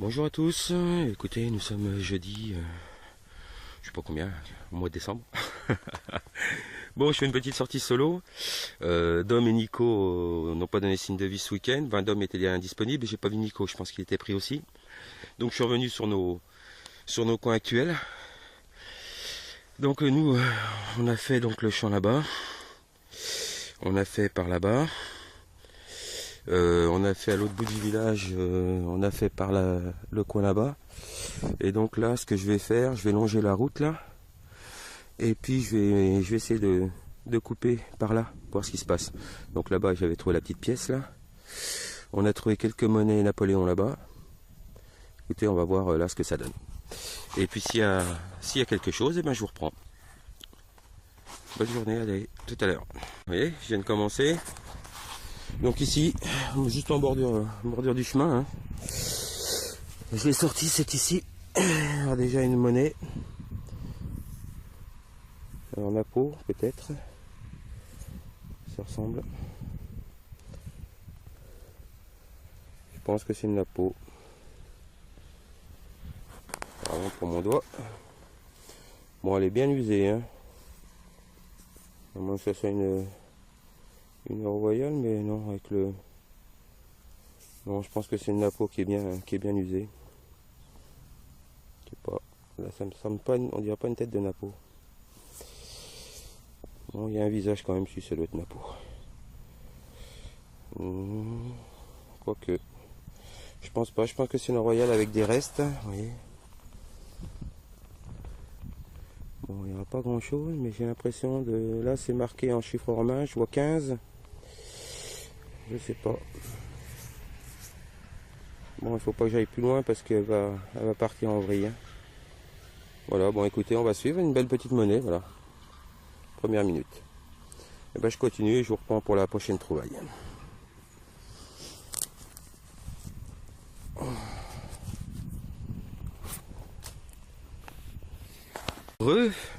Bonjour à tous, écoutez, nous sommes jeudi, je sais pas combien, au mois de décembre. Bon, je fais une petite sortie solo. Dom et Nico n'ont pas donné signe de vie ce week-end. Enfin, Dom était déjà indisponible et j'ai pas vu Nico, je pense qu'il était pris aussi. Donc je suis revenu sur nos coins actuels. Donc nous, on a fait donc le champ là-bas. On a fait par là-bas. On a fait à l'autre bout du village, on a fait par le coin là-bas. Et donc là, ce que je vais faire, je vais longer la route là. Et puis je vais essayer de couper par là, voir ce qui se passe. Donc là-bas, j'avais trouvé la petite pièce là. On a trouvé quelques monnaies Napoléon là-bas. Écoutez, on va voir là ce que ça donne. Et puis s'il y a quelque chose, eh ben, je vous reprends. Bonne journée, allez, tout à l'heure. Vous voyez, je viens de commencer. Donc ici, juste en bordure du chemin, hein. Je l'ai sorti, c'est ici. Alors déjà une monnaie. Alors Napo, peut-être. Ça ressemble. Je pense que c'est une Napo. Alors, pour mon doigt. Bon, elle est bien usée, hein. À moins que ça soit une royale, mais non, avec le... Non, je pense que c'est une Napo qui est bien usée. Je sais pas. Là, ça me semble pas, on dirait pas une tête de Napo. Bon, il y a un visage quand même, si ça doit être Napo. Quoique. Je pense pas, je pense que c'est une royale avec des restes. Vous voyez. Bon, il n'y aura pas grand chose, mais j'ai l'impression de... Là, c'est marqué en chiffre romain, je vois 15. Je sais pas. Bon, il faut pas que j'aille plus loin parce qu'elle va partir en vrille. Hein. Voilà, bon écoutez, on va suivre une belle petite monnaie, voilà. Première minute. Et ben je continue et je vous reprends pour la prochaine trouvaille.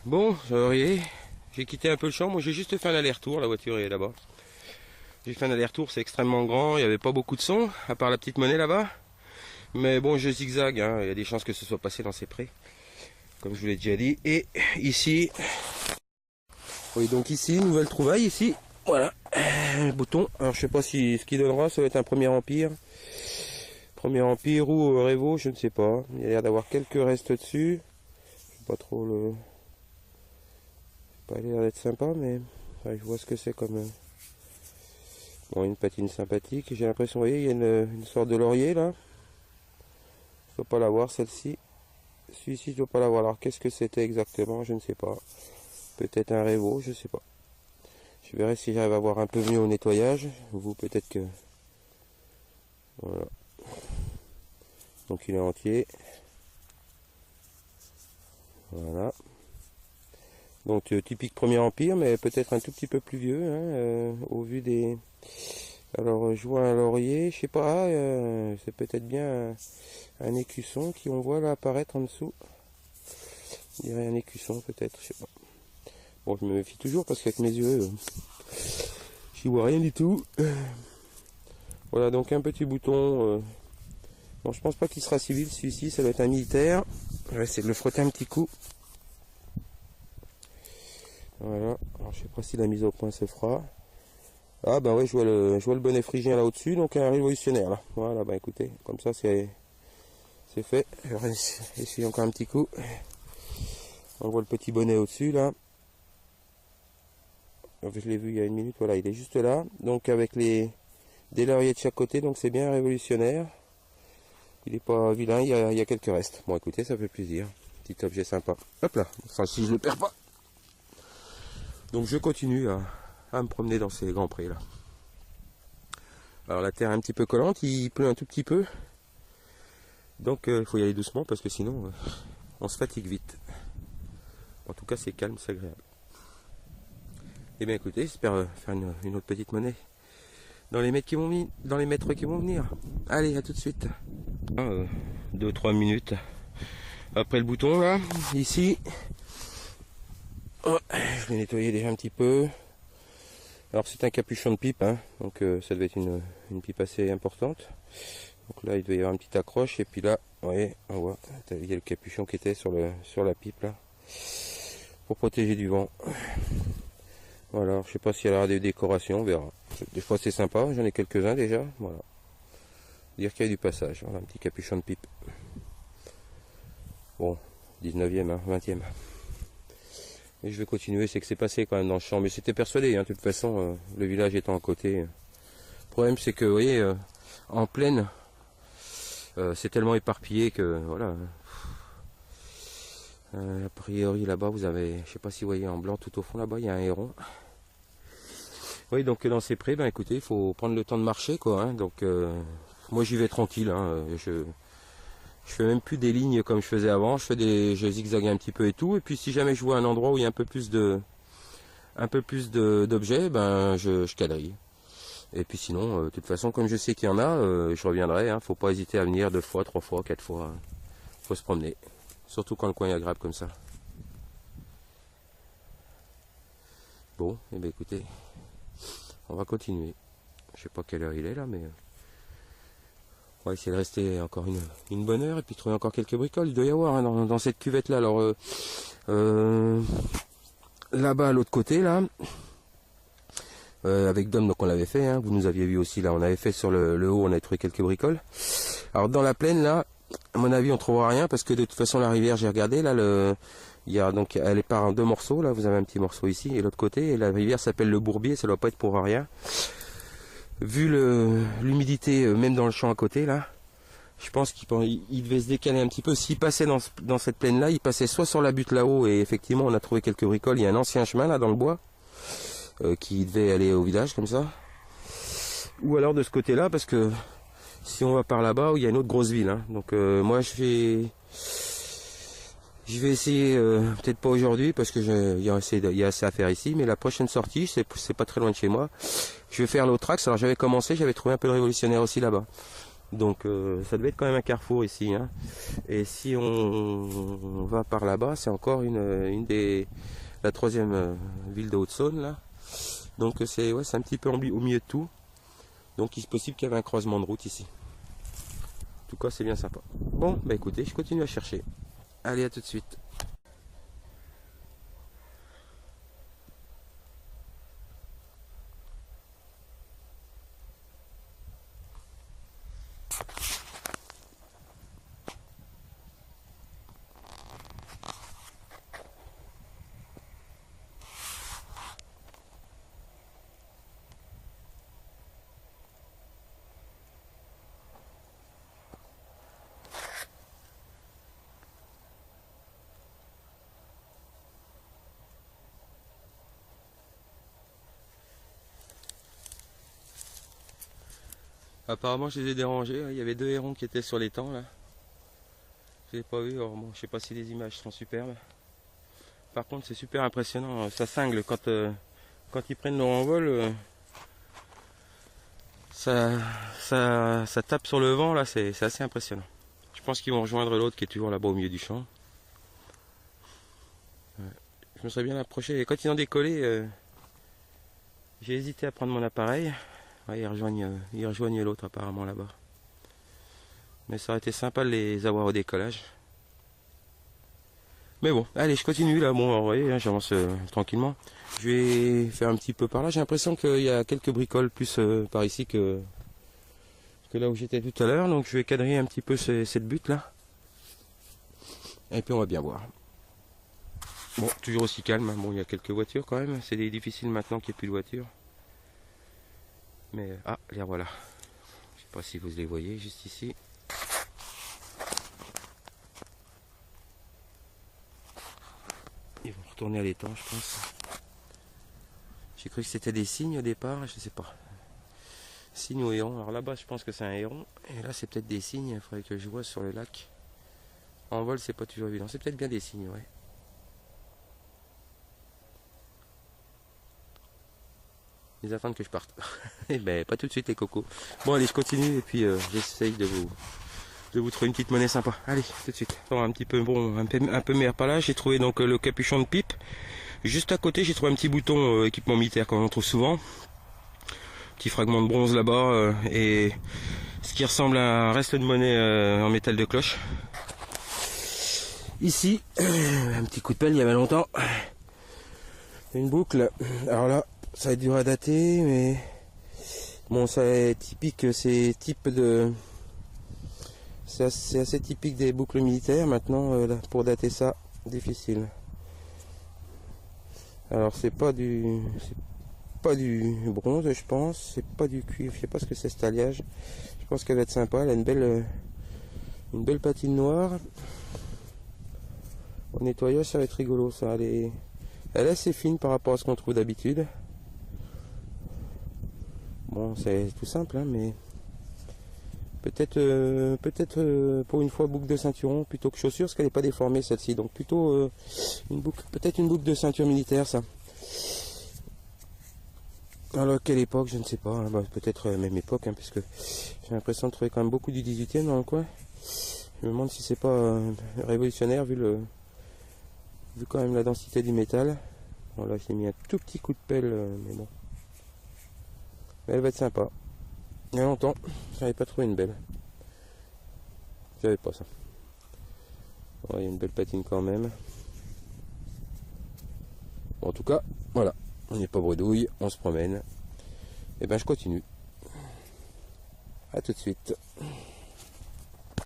Bon, j'ai quitté un peu le champ, moi j'ai juste fait un aller-retour, la voiture est là-bas. J'ai fait un aller-retour, c'est extrêmement grand, il n'y avait pas beaucoup de son, à part la petite monnaie là-bas. Mais bon, je zigzague, hein. Il y a des chances que ce soit passé dans ces prés, comme je vous l'ai déjà dit. Et ici, oui, donc ici, nouvelle trouvaille, ici, voilà, le bouton. Alors je sais pas si ce qu'il donnera, ça va être un premier empire. Premier empire ou Révo, je ne sais pas. Il y a l'air d'avoir quelques restes dessus. Je sais pas trop le... Pas l'air d'être sympa, mais enfin, je vois ce que c'est comme... Bon, une patine sympathique. J'ai l'impression, vous voyez, il y a une sorte de laurier là. Je dois pas l'avoir celle-ci. Celui-ci, je dois pas l'avoir. Alors qu'est-ce que c'était exactement? Je ne sais pas. Peut-être un Révo, je sais pas. Je verrai si j'arrive à voir un peu mieux au nettoyage. Vous, peut-être que... Voilà. Donc il est entier. Voilà. Donc typique Premier Empire, mais peut-être un tout petit peu plus vieux, hein, au vu des... Alors je vois un laurier, je sais pas, c'est peut-être bien un écusson qui on voit là apparaître en dessous. Je dirais un écusson peut-être, je sais pas. Bon, je me méfie toujours parce qu'avec mes yeux, j'y vois rien du tout. Voilà, donc un petit bouton. Bon, je pense pas qu'il sera civil, celui-ci, ça doit être un militaire. Je vais essayer de le frotter un petit coup. Voilà, alors je sais pas si la mise au point se fera. Ah ben oui, je vois le bonnet phrygien là au-dessus, donc un révolutionnaire là. Voilà, ben écoutez, comme ça c'est fait. Je vais essayer encore un petit coup. On voit le petit bonnet au-dessus là. Je l'ai vu il y a une minute, voilà, il est juste là. Donc avec des lauriers de chaque côté, donc c'est bien un révolutionnaire. Il n'est pas vilain, il y a quelques restes. Bon écoutez, ça fait plaisir. Petit objet sympa. Hop là, enfin si je le perds pas. Donc je continue à me promener dans ces grands prés là. Alors la terre est un petit peu collante, il pleut un tout petit peu. Donc il faut y aller doucement parce que sinon on se fatigue vite. En tout cas c'est calme, c'est agréable. Et bien écoutez, j'espère faire une autre petite monnaie dans les mètres qui vont venir. Allez, à tout de suite. 2-3 minutes après le bouton là, ici. Oh, je l'ai nettoyé déjà un petit peu. Alors c'est un capuchon de pipe, hein, donc ça devait être une pipe assez importante. Donc là il doit y avoir une petite accroche, et puis là, vous voyez, on voit, il y a le capuchon qui était sur la pipe là, pour protéger du vent. Voilà, je sais pas s'il y aura des décorations, on verra. Des fois c'est sympa, j'en ai quelques-uns déjà, voilà. Dire qu'il y a du passage, voilà, un petit capuchon de pipe. Bon, 19e, hein, 20e. Et je vais continuer, c'est que c'est passé quand même dans le champ, mais c'était persuadé, hein, de toute façon, le village étant à côté. Le problème c'est que, vous voyez, en plaine, c'est tellement éparpillé que, voilà. A priori là-bas, vous avez, je sais pas si vous voyez en blanc tout au fond là-bas, il y a un héron. Oui, donc dans ces prés, ben écoutez, il faut prendre le temps de marcher, quoi. Hein, donc moi j'y vais tranquille. Hein, je fais même plus des lignes comme je faisais avant. Je zigzague un petit peu et tout. Et puis si jamais je vois un endroit où il y a un peu plus d'objets, ben je quadrille. Et puis sinon, de toute façon, comme je sais qu'il y en a, je reviendrai. Hein, faut pas hésiter à venir 2 fois, 3 fois, 4 fois. Hein. Faut se promener, surtout quand le coin est agréable comme ça. Bon, et bien écoutez. On va continuer. Je sais pas quelle heure il est là, mais on va essayer de rester encore une bonne heure et puis trouver encore quelques bricoles. Il doit y avoir hein, dans cette cuvette là. Alors là-bas à l'autre côté là, avec Dom, donc on l'avait fait. Hein, vous nous aviez vu aussi là. On avait fait sur le haut, on avait trouvé quelques bricoles. Alors dans la plaine là, à mon avis, on trouvera rien parce que de toute façon la rivière, j'ai regardé là il y a donc elle est par en 2 morceaux là, vous avez un petit morceau ici et l'autre côté, et la rivière s'appelle le Bourbier, ça doit pas être pour rien. Vu l'humidité même dans le champ à côté là, je pense qu'il devait se décaler un petit peu. S'il passait dans cette plaine là, il passait soit sur la butte là-haut, et effectivement on a trouvé quelques bricoles, il y a un ancien chemin là dans le bois qui devait aller au village comme ça. Ou alors de ce côté là, parce que si on va par là-bas, il y a une autre grosse ville. Hein. Donc moi je vais essayer, peut-être pas aujourd'hui parce que il y a assez à faire ici, mais la prochaine sortie, c'est pas très loin de chez moi. Je vais faire l'autre axe. Alors j'avais commencé, j'avais trouvé un peu de révolutionnaire aussi là-bas. Donc ça devait être quand même un carrefour ici. Hein. Et si on va par là-bas, c'est encore la 3e ville de Haute-Saône là. Donc c'est un petit peu au milieu de tout. Donc il est possible qu'il y avait un croisement de route ici. En tout cas, c'est bien sympa. Bon, bah écoutez, je continue à chercher. Allez, à tout de suite. Apparemment je les ai dérangés, il y avait 2 hérons qui étaient sur l'étang là. Je les ai pas vus, alors bon, je sais pas si les images sont superbes. Par contre c'est super impressionnant, ça cingle quand ils prennent leur envol, ça tape sur le vent là, c'est assez impressionnant. Je pense qu'ils vont rejoindre l'autre qui est toujours là-bas au milieu du champ. Ouais. Je me serais bien approché, et quand ils ont décollé, j'ai hésité à prendre mon appareil. Ouais, ils rejoignent l'autre apparemment là-bas. Mais ça aurait été sympa de les avoir au décollage. Mais bon, allez, je continue là. Bon, vous voyez, hein, j'avance tranquillement. Je vais faire un petit peu par là. J'ai l'impression qu'il y a quelques bricoles plus par ici que là où j'étais tout à l'heure. Donc je vais quadriller un petit peu cette butte là. Et puis on va bien voir. Bon, toujours aussi calme. Hein. Bon, il y a quelques voitures quand même. C'est difficile maintenant qu'il n'y ait plus de voitures. Mais les voilà. Je sais pas si vous les voyez juste ici. Ils vont retourner à l'étang, je pense. J'ai cru que c'était des cygnes au départ, je sais pas. Cygnes ou hérons. Alors là-bas, je pense que c'est un héron. Et là, c'est peut-être des cygnes. Il faudrait que je vois sur le lac. En vol, c'est pas toujours évident. C'est peut-être bien des cygnes, ouais. Ils attendent que je parte. Eh ben, pas tout de suite les cocos. Bon allez, je continue et puis j'essaye de vous trouver une petite monnaie sympa. Allez, tout de suite. Bon, un peu meilleur par là. J'ai trouvé donc le capuchon de pipe. Juste à côté, j'ai trouvé un petit bouton équipement militaire qu'on trouve souvent. Petit fragment de bronze là-bas et ce qui ressemble à un reste de monnaie en métal de cloche. Ici, un petit coup de pelle il y avait longtemps. Une boucle. Alors là, ça va être dur à dater, mais bon, c'est typique, c'est assez typique des boucles militaires. Maintenant, pour dater ça, difficile. Alors c'est pas du bronze, je pense. C'est pas du cuivre. Je sais pas ce que c'est cet alliage. Je pense qu'elle va être sympa. Elle a une belle patine noire. Au nettoyage, ça va être rigolo. Ça, elle est assez fine par rapport à ce qu'on trouve d'habitude. Bon, c'est tout simple, hein, mais peut-être pour une fois boucle de ceinturon plutôt que chaussure, parce qu'elle n'est pas déformée celle-ci. Donc plutôt peut-être une boucle de ceinture militaire, ça. Alors quelle époque, je ne sais pas. Hein, bah, peut-être même époque, hein, puisque j'ai l'impression de trouver quand même beaucoup du 18e dans le coin. Je me demande si c'est pas révolutionnaire vu quand même la densité du métal. Bon, là j'ai mis un tout petit coup de pelle, mais bon. Mais elle va être sympa. Il y a longtemps, j'avais pas trouvé une belle. J'avais pas ça. Bon, il y a une belle patine quand même. Bon, en tout cas, voilà. On n'est pas bredouille, on se promène. Et ben je continue. A tout de suite.